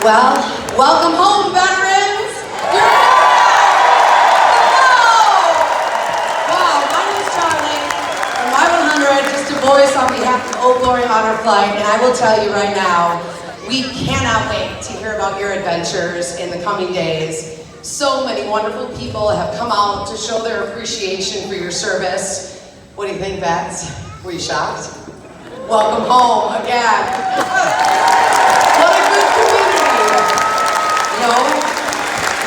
Well, welcome home, veterans! Wow, my name is Charlie, and my 100, just a voice on behalf of Old Glory Honor Flight, and I will tell you right now, we cannot wait to hear about your adventures in the coming days. So many wonderful people have come out to show their appreciation for your service. What do you think, vets? Were you shocked? Welcome home again. What a good community. You know,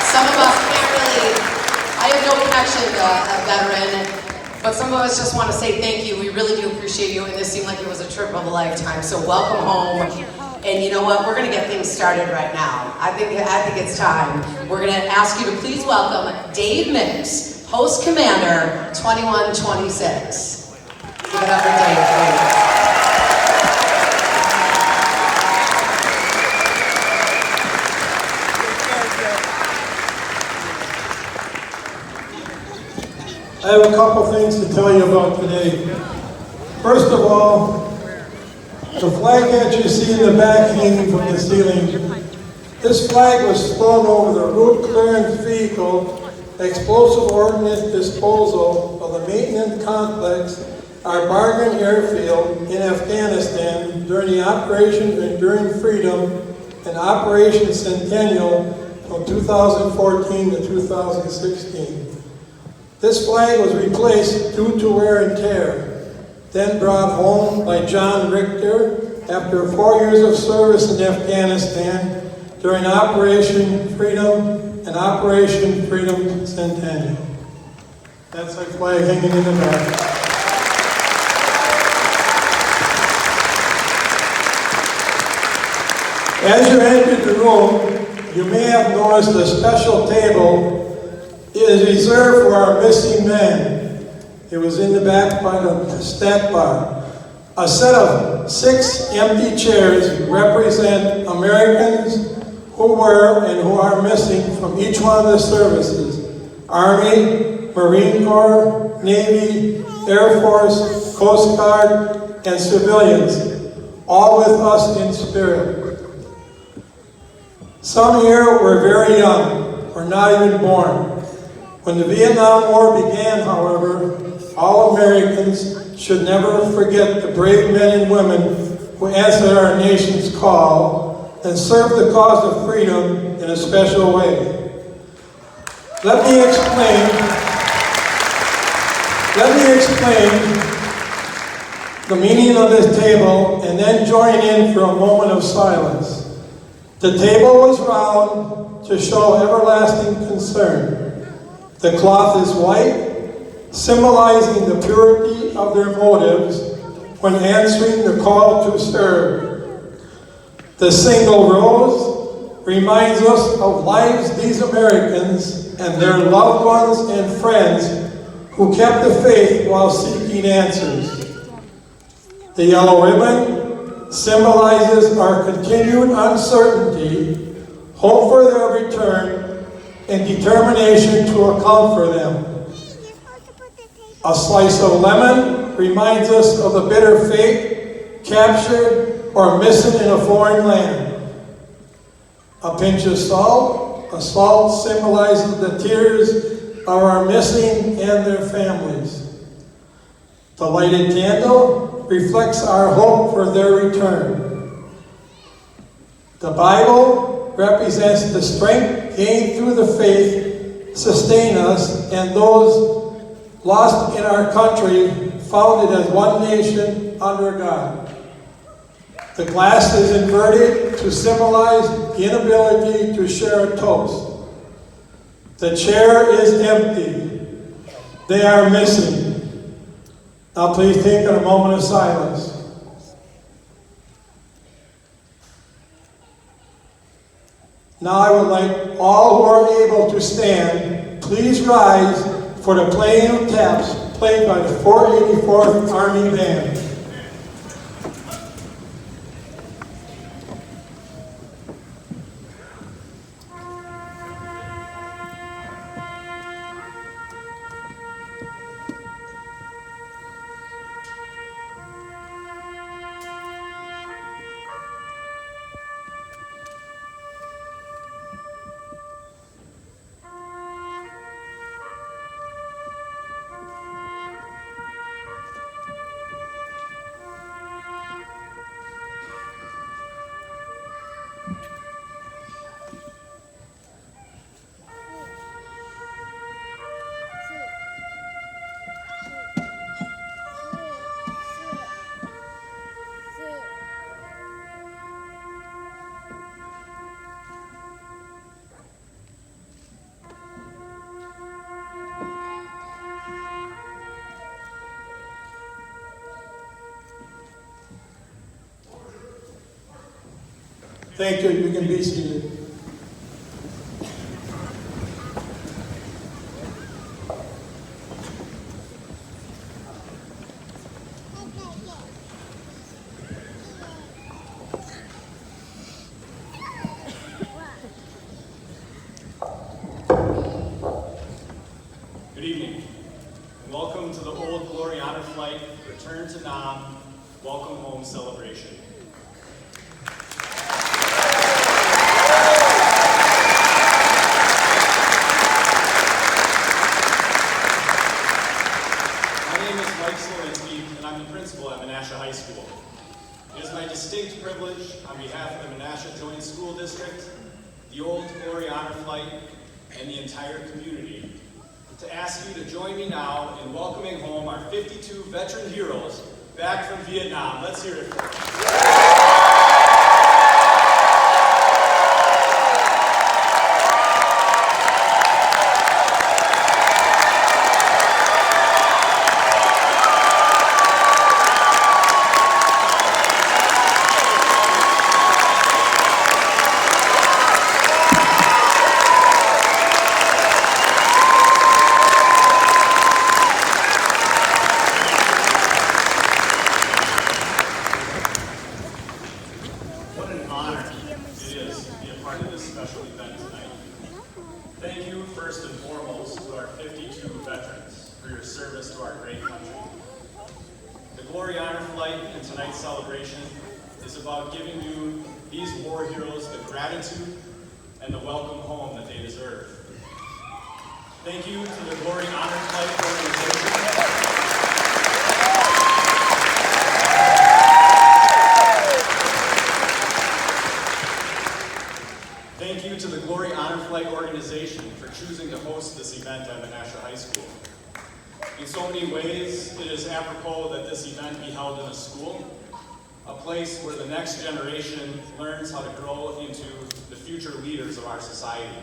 some of us can't really, I have no connection to a veteran, but some of us just want to say thank you. We really do appreciate you, and this seemed like it was a trip of a lifetime. So welcome home. And you know what? We're going to get things started right now. I think it's time. We're going to ask you to please welcome Dave Mix, Post Commander 2126. Give it up for Dave, please. I have a couple things to tell you about today. First of all, the flag that you see in the back hanging from the ceiling, this flag was flown over the route clearance vehicle explosive ordnance disposal of the maintenance complex, our Bargain Airfield in Afghanistan during the Operation Enduring Freedom and Operation Centennial from 2014 to 2016. This flag was replaced due to wear and tear, then brought home by John Richter after 4 years of service in Afghanistan during Operation Freedom and Operation Freedom Centennial. That's our flag hanging in the back. As you entered the room, you may have noticed a special table is reserved for our missing men. It was in the back by the stat bar. A set of 6 empty chairs represent Americans who were and who are missing from each one of the services: Army, Marine Corps, Navy, Air Force, Coast Guard, and civilians, all with us in spirit. Some here were very young, or not even born. When the Vietnam War began, however, all Americans should never forget the brave men and women who answered our nation's call and served the cause of freedom in a special way. Let me explain the meaning of this table and then join in for a moment of silence. The table was round to show everlasting concern. The cloth is white, symbolizing the purity of their motives when answering the call to serve. The single rose reminds us of lives these Americans and their loved ones and friends who kept the faith while seeking answers. The yellow ribbon symbolizes our continued uncertainty, hope for their return, and determination to account for them. A slice of lemon reminds us of the bitter fate, captured or missing in a foreign land. A pinch of salt, symbolizes the tears of our missing and their families. The lighted candle reflects our hope for their return. The Bible represents the strength gained through the faith, sustain us, and those lost in our country, founded as one nation under God. The glass is inverted to symbolize the inability to share a toast. The chair is empty. They are missing. Now please take a moment of silence. Now I would like all who are able to stand, please rise for the playing of taps played by the 484th Army Band. Thank you. You can be seated. Good evening, and welcome to the Old Glory Honor Flight Return to Nam Welcome Home celebration. My name is Mike Slowinski, and I'm the principal at Menasha High School. It is my distinct privilege, on behalf of the Menasha Joint School District, the Old Glory Honor Flight, and the entire community, to ask you to join me now in welcoming home our 52 veteran heroes back from Vietnam. Let's hear it for them. What an honor it is to be a part of this special event tonight. Thank you, first and foremost, to our 52 veterans for your service to our great country. The Glory Honor Flight and tonight's celebration is about giving you, these war heroes, the gratitude and the welcome home that they deserve. Thank you to the Glory Honor Flight organization. Thank you to the Glory Honor Flight organization for choosing to host this event at Menasha High School. In so many ways, it is apropos that this event be held in a school, a place where the next generation learns how to grow into the future leaders of our society.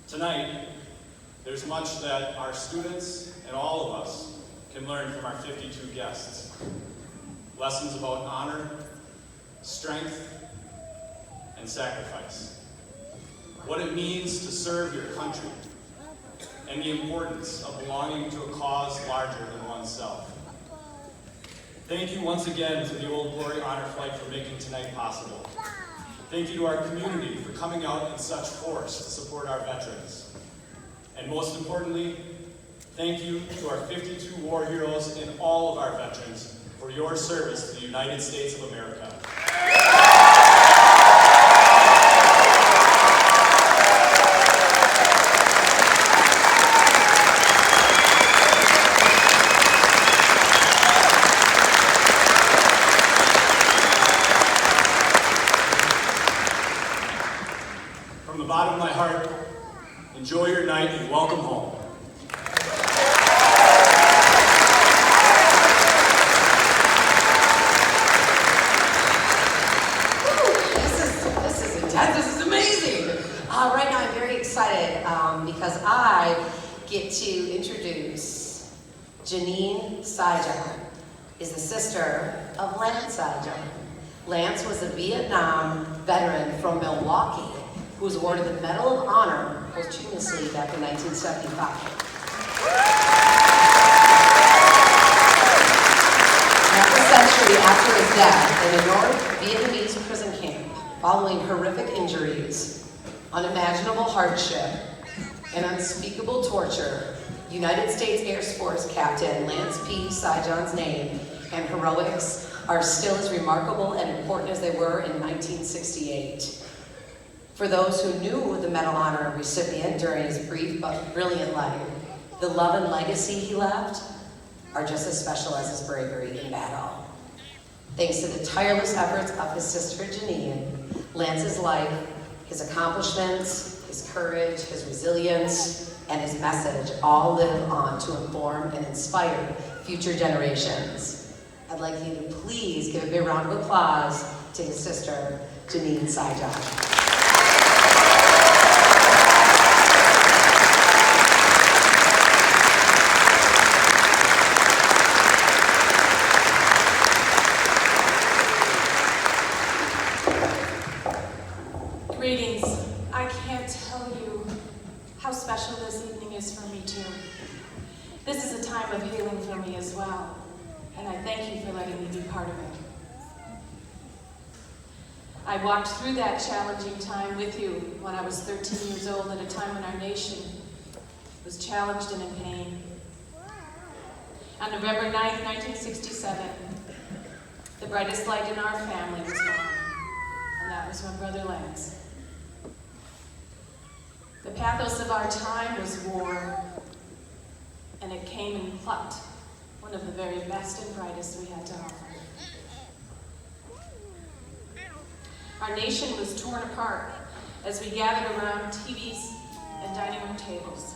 Tonight, there's much that our students and all of us can learn from our 52 guests. Lessons about honor, strength, and sacrifice. What it means to serve your country, and the importance of belonging to a cause larger than oneself. Thank you once again to the Old Glory Honor Flight for making tonight possible. Thank you to our community for coming out in such force to support our veterans. And most importantly, thank you to our 52 war heroes and all of our veterans for your service to the United States of America. From the bottom of my heart, enjoy your night and welcome home. This is intense. This is amazing. Right now, I'm very excited because I get to introduce Janine Saijan, is the sister of Lance Saijan. Lance was a Vietnam veteran from Milwaukee who was awarded the Medal of Honor posthumously back in 1975. Half a century after his death in a North Vietnamese prison camp, following horrific injuries, unimaginable hardship, and unspeakable torture, United States Air Force Captain Lance P. Saijan's name and heroics are still as remarkable and important as they were in 1968. For those who knew the Medal of Honor recipient during his brief but brilliant life, the love and legacy he left are just as special as his bravery in battle. Thanks to the tireless efforts of his sister Janine, Lance's life, his accomplishments, his courage, his resilience, and his message all live on to inform and inspire future generations. I'd like you to please give a big round of applause to his sister, Janine Saijan. and I thank you for letting me be part of it. I walked through that challenging time with you when I was 13 years old, at a time when our nation was challenged and in pain. On November 9th, 1967, the brightest light in our family was gone, and that was my brother Lance. The pathos of our time was war, and it came and plucked one of the very best and brightest we had to offer. Our nation was torn apart as we gathered around TVs and dining room tables.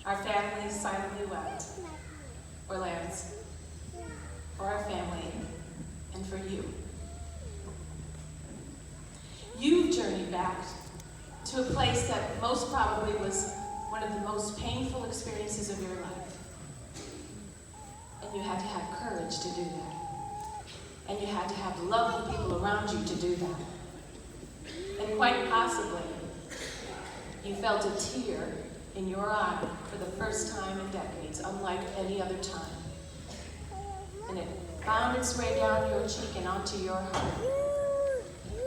Our families silently wept for Lance, for our family, and for you. You've journeyed back to a place that most probably was one of the most painful experiences of your life. And you had to have courage to do that. And you had to have lovely people around you to do that. And quite possibly, you felt a tear in your eye for the first time in decades, unlike any other time. And it found its way down your cheek and onto your heart.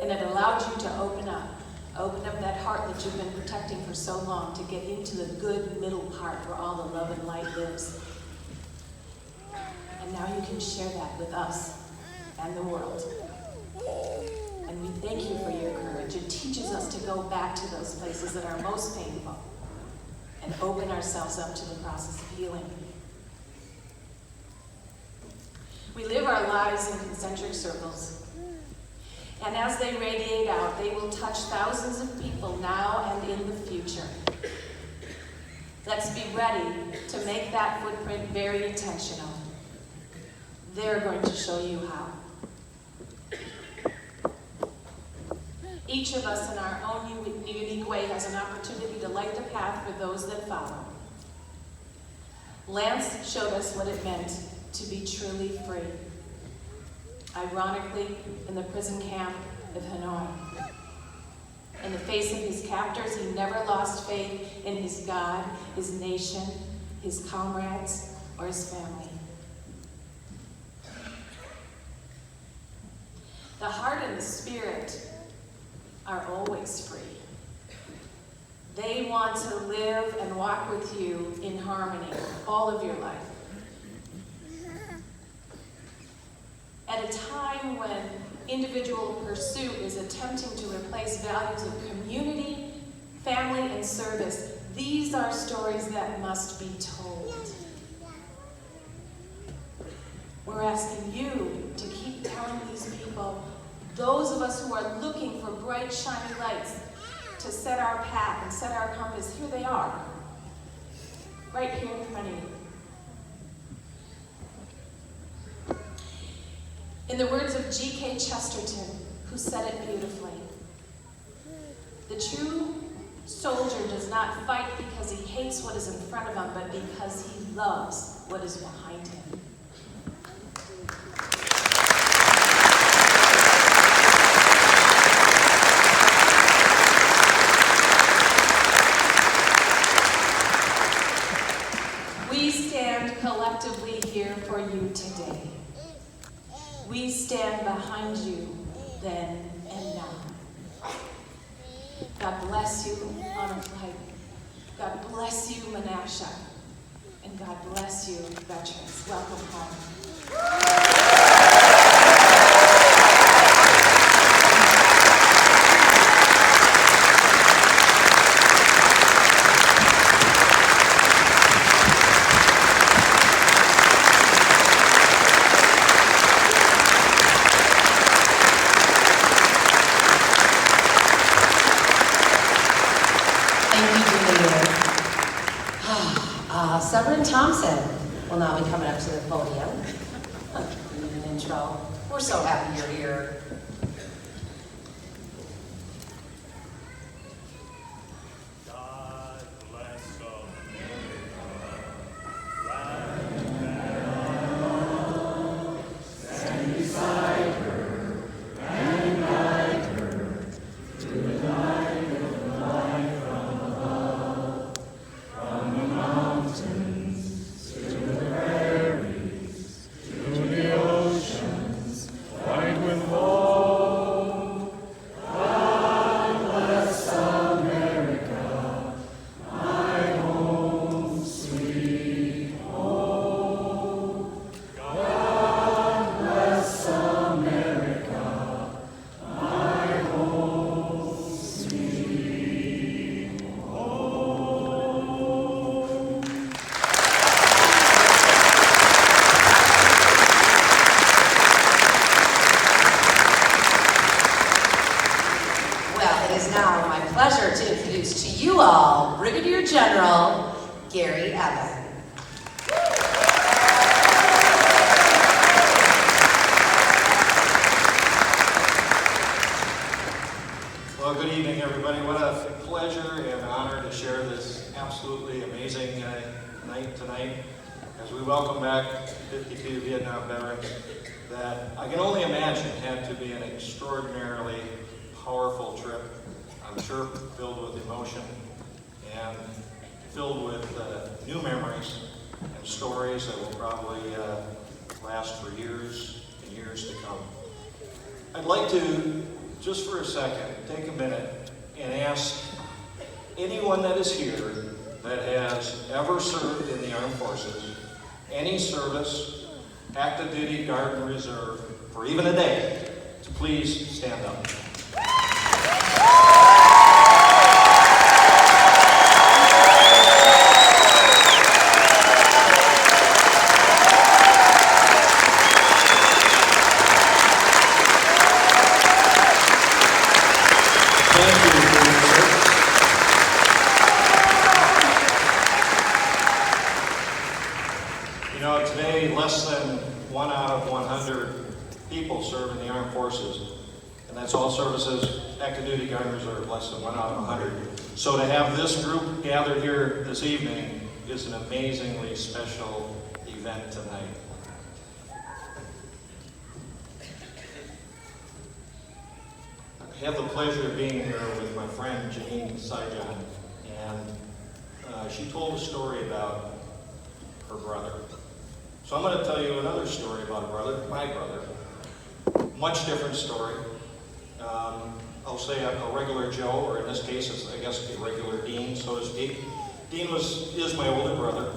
And it allowed you to open up that heart that you've been protecting for so long, to get into the good middle part where all the love and light lives. And now you can share that with us and the world. And we thank you for your courage. It teaches us to go back to those places that are most painful and open ourselves up to the process of healing. We live our lives in concentric circles. And as they radiate out, they will touch thousands of people now and in the future. Let's be ready to make that footprint very intentional. They're going to show you how. Each of us in our own unique way has an opportunity to light the path for those that follow. Lance showed us what it meant to be truly free. Ironically, in the prison camp of Hanoi. In the face of his captors, he never lost faith in his God, his nation, his comrades, or his family. The heart and the spirit are always free. They want to live and walk with you in harmony all of your life. At a time when individual pursuit is attempting to replace values of community, family, and service, these are stories that must be told. We're asking you to keep telling these people, those of us who are looking for bright, shiny lights to set our path and set our compass, here they are, right here in front of you. In the words of G.K. Chesterton, who said it beautifully, the true soldier does not fight because he hates what is in front of him, but because he loves what is behind him. We stand collectively here for you today. We stand behind you then and now. God bless you, Honor Flight. God bless you, Menasha. And God bless you, veterans. Welcome home. Severin Thompson will now be coming up to the podium. Give an intro. We're so happy you're here. God bless stand beside her and guide her to the light of life from above, from the mountains to the prairies, Brigadier General Gary Evan. Well, good evening, everybody. What a pleasure and honor to share this absolutely amazing night tonight as we welcome back 52 Vietnam veterans that I can only imagine had to be an extraordinarily powerful trip. I'm sure filled with emotion and filled with new memories and stories that will probably last for years and years to come. I'd like to, just for a second, take a minute and ask anyone that is here that has ever served in the armed forces, any service, active duty, guard, and reserve, for even a day, to please stand up. Less than 1 out of 100 people serve in the armed forces, and that's all services, active duty, guard, and reserve, less than 1 out of 100. So to have this group gathered here this evening is an amazingly special event tonight. I have the pleasure of being here with my friend Janine Saijan, and she told a story about her brother. So I'm going to tell you another story about a brother, my brother. Much different story. I'll say a regular Joe, or in this case, it's, I guess, a regular Dean, so to speak. Dean is my older brother.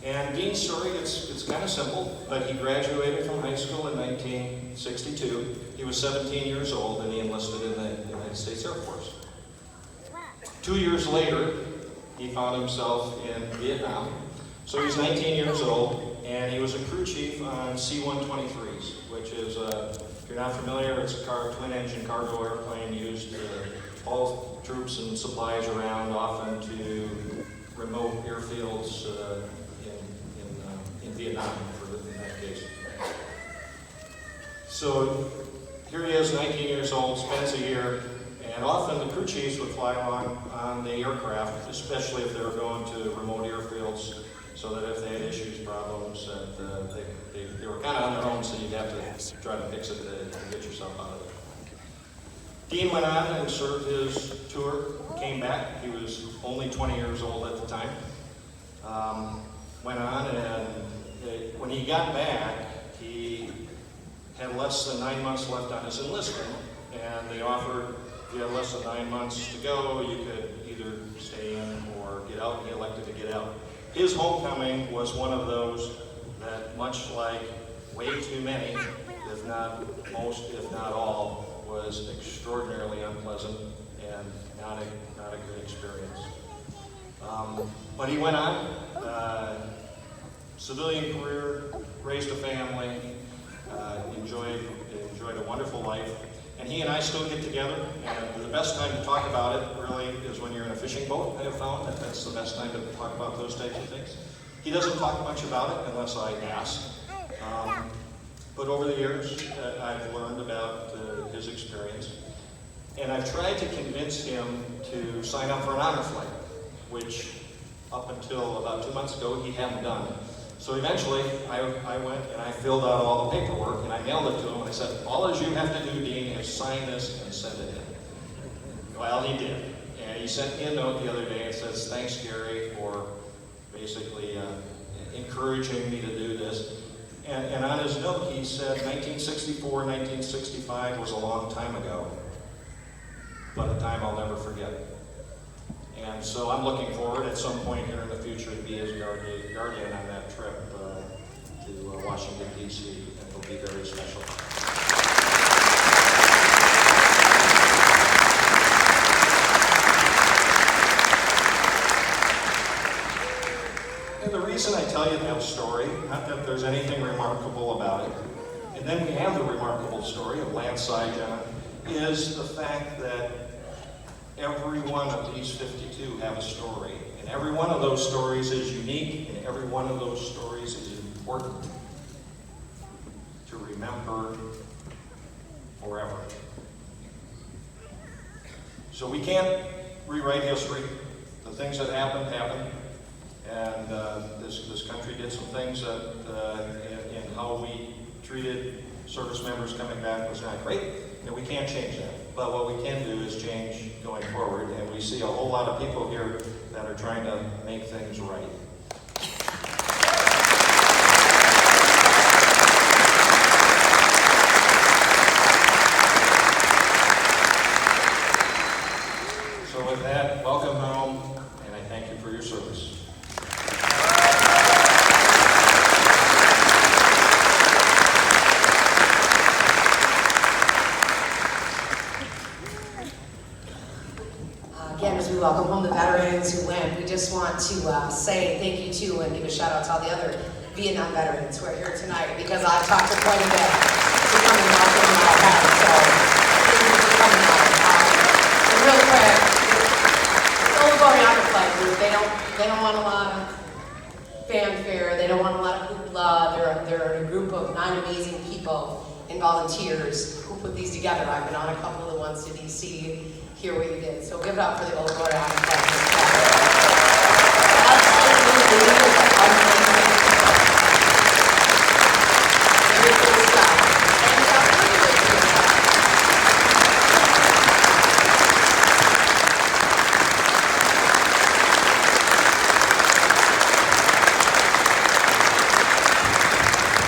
And Dean's story, it's kind of simple, but he graduated from high school in 1962. He was 17 years old, and he enlisted in the United States Air Force. 2 years later, he found himself in Vietnam. So he's 19 years old. And he was a crew chief on C-123s, which is, if you're not familiar, it's a twin-engine cargo airplane used to haul troops and supplies around, often to remote airfields in Vietnam, in that case. So here he is, 19 years old, spends a year, and often the crew chiefs would fly along on the aircraft, especially if they were going to remote airfields, so that if they had issues, problems, that they were kind of on their own, so you'd have to try to fix it to get yourself out of it. Dean went on and served his tour, came back. He was only 20 years old at the time. Went on, and when he got back, he had less than 9 months left on his enlistment, and they offered, if you had less than 9 months to go, you could either stay in or get out, and he elected to get out. His homecoming was one of those that, much like way too many, if not most, if not all, was extraordinarily unpleasant and not a good experience. But he went on, civilian career, raised a family, enjoyed a wonderful life. And he and I still get together, and the best time to talk about it really is when you're in a fishing boat. I have found that that's the best time to talk about those types of things. He doesn't talk much about it unless I ask. But over the years, I've learned about his experience, and I've tried to convince him to sign up for an honor flight, which up until about 2 months ago, he hadn't done. So eventually, I went and I filled out all the paperwork, and I mailed it to him, and I said, all you have to do, Dean, is sign this and send it in. Well, he did. And he sent me a note the other day and says, thanks, Gary, for basically encouraging me to do this. And on his note, he said 1964, 1965 was a long time ago, but a time I'll never forget. And so I'm looking forward at some point here in the future to be his guardian on that trip to Washington, D.C., and it'll be very special. And the reason I tell you that story, not that there's anything remarkable about it, and then we have the remarkable story of Lance Saijan, is the fact that every one of these 52 have a story, and And every one of those stories is unique, and every one of those stories is important to remember forever. So we can't rewrite history. The things that happened, happened. And this country did some things that in how we treated service members coming back was not great. And we can't change that. But what we can do is change going forward. And we see a whole lot of people here that are trying to make things right. So with that, welcome home, and I thank you for your service. Again, as we welcome home the veterans who went, we just want to say thank you to and give a shout out to all the other Vietnam veterans who are here tonight, because I've talked to quite a bit to come and welcome them all back. So thank you for coming out. And real quick, the Old Glory Honor Flight group, they don't want a lot of fanfare, they don't want a lot of hoopla. They're a group of 9 amazing people and volunteers who put these together. I've been on a couple of the ones to DC. Hear what you did. So give it up for the Old Glory Honor Flight.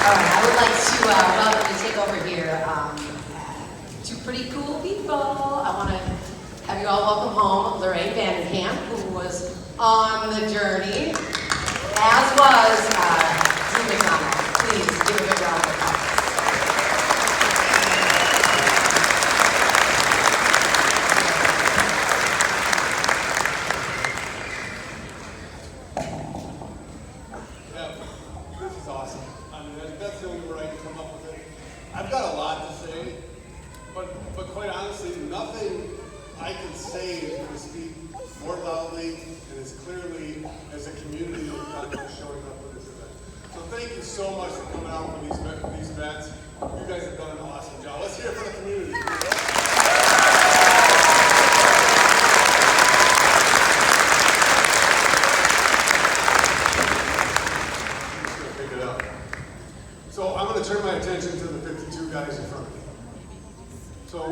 All right, I would like to welcome to take over here two pretty cool people. I want to have you all welcome home Lorraine Vandenkamp, who was on the journey, as was Drew McDonald. Please give a big round of applause. Yeah, this is awesome. I mean, that's the only word I can come up with it. I've got a lot to say, but quite honestly, nothing I can say is going to speak more loudly and as clearly as a community that is showing up for this event. So thank you so much for coming out for these events. You guys have done an awesome job. Let's hear it for the community. Pick it up. So I'm going to turn my attention to the 52 guys in front of me. So on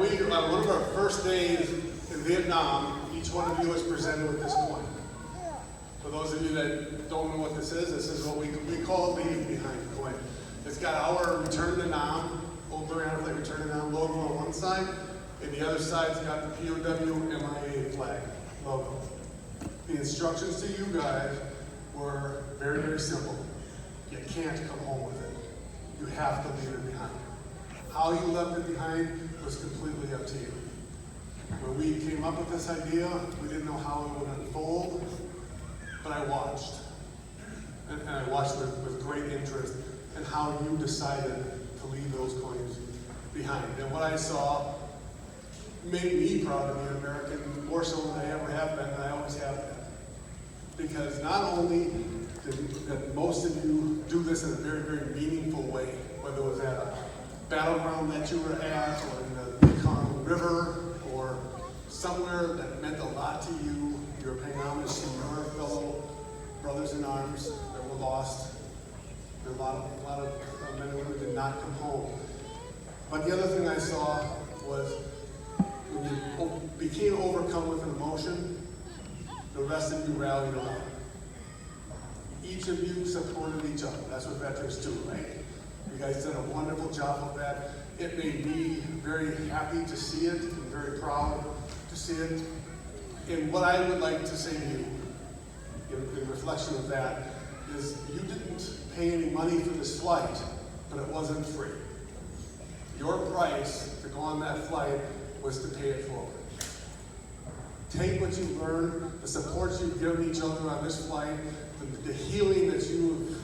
one of our first days in Vietnam, each one of you was presented with this coin. For those of you that don't know what this is what we call Leave Behind coin. It's got our Return to Nam, Old Glory Honor Flight Return to Nam logo on one side, and the other side's got the POW MIA flag logo. The instructions to you guys were very, very simple. You can't come home with it. You have to leave it behind. How you left it behind was completely up to you. When we came up with this idea, we didn't know how it would unfold, but I watched. And I watched with great interest in how you decided to leave those coins behind. And what I saw made me proud to be an American, more so than I ever have been, and I always have been. Because not only did most of you do this in a very, very meaningful way, whether it was at a battleground that you were at, or in the Mekong River, or somewhere that meant a lot to you. You're paying homage to your fellow brothers in arms that were lost. There were a lot of men and women who did not come home. But the other thing I saw was when you became overcome with an emotion, the rest of you rallied around. Each of you supported each other. That's what veterans do, right? You guys did a wonderful job of that. It made me very happy to see it and very proud to see it. And what I would like to say to you in reflection of that is you didn't pay any money for this flight, but it wasn't free. Your price to go on that flight was to pay it forward. Take what you've learned, the support you've given each other on this flight, the healing that you've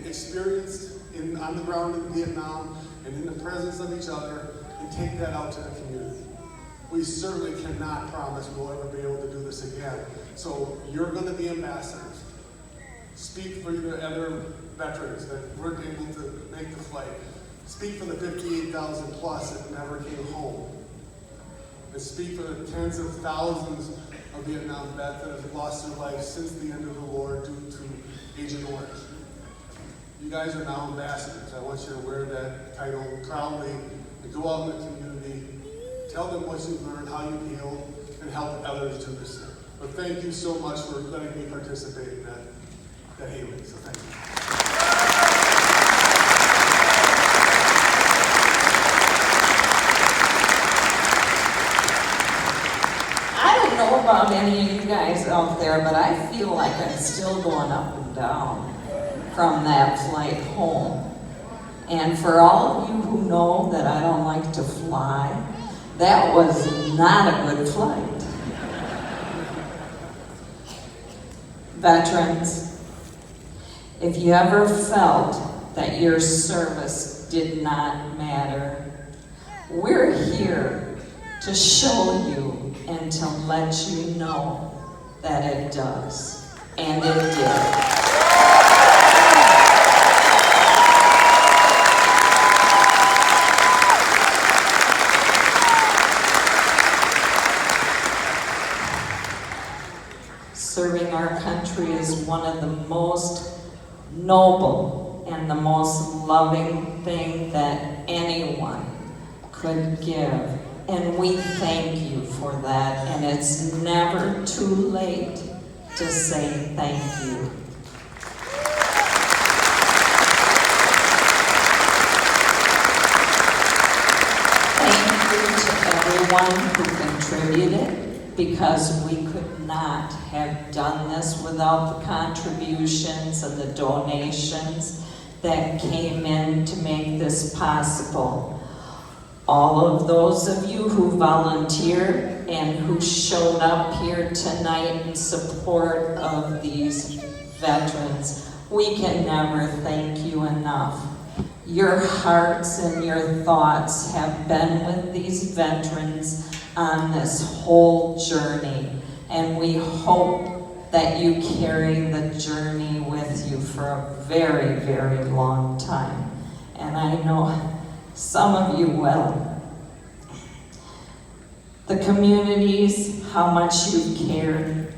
experienced on the ground in Vietnam and in the presence of each other, and take that out to the community. We certainly cannot promise we'll ever be able to do this again. So you're going to be ambassadors. Speak for the other veterans that weren't able to make the flight. Speak for the 58,000 plus that never came home. And speak for the tens of thousands of Vietnam vets that have lost their lives since the end of the war due to Agent Orange. You guys are now ambassadors. I want you to wear that title proudly and go out in the community, tell them what you've learned, how you healed, and help others do the same. But thank you so much for letting me participate in that healing. So thank you. I don't know about any of you guys out there, but I feel like I'm still going up and down from that flight home. And for all of you who know that I don't like to fly, that was not a good flight. Veterans, if you ever felt that your service did not matter, we're here to show you and to let you know that it does. And it did. Serving our country is one of the most noble and the most loving thing that anyone could give. And we thank you for that. And it's never too late to say thank you. Thank you to everyone who contributed, because we could not have done this without the contributions and the donations that came in to make this possible. All of those of you who volunteered and who showed up here tonight in support of these veterans, we can never thank you enough. Your hearts and your thoughts have been with these veterans on this whole journey, and we hope that you carry the journey with you for a very, very long time. And I know some of you will. The communities, how much you cared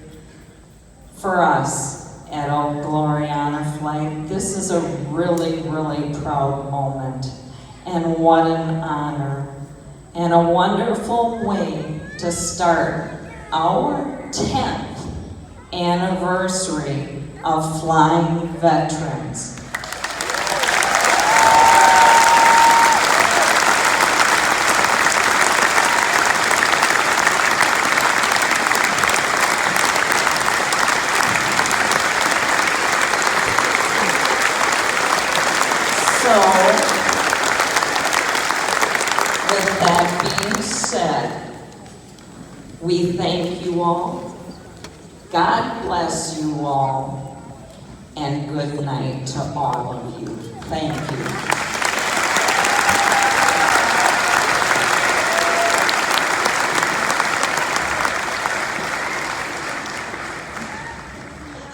for us at Old Glory Honor Flight. This is a really, really proud moment. And what an honor. And a wonderful way to start our 10th anniversary of Flying Veterans. So, with that being said, we thank you all. God bless you all. And good night to all of you. Thank you.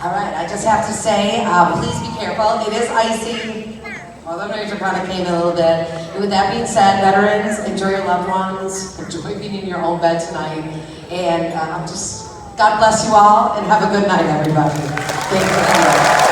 All right, I just have to say, please be careful. It is icy. Well, the ranger kind of came in a little bit. And with that being said, veterans, enjoy your loved ones. Enjoy being in your own bed tonight. And God bless you all, and have a good night, everybody. Thank you.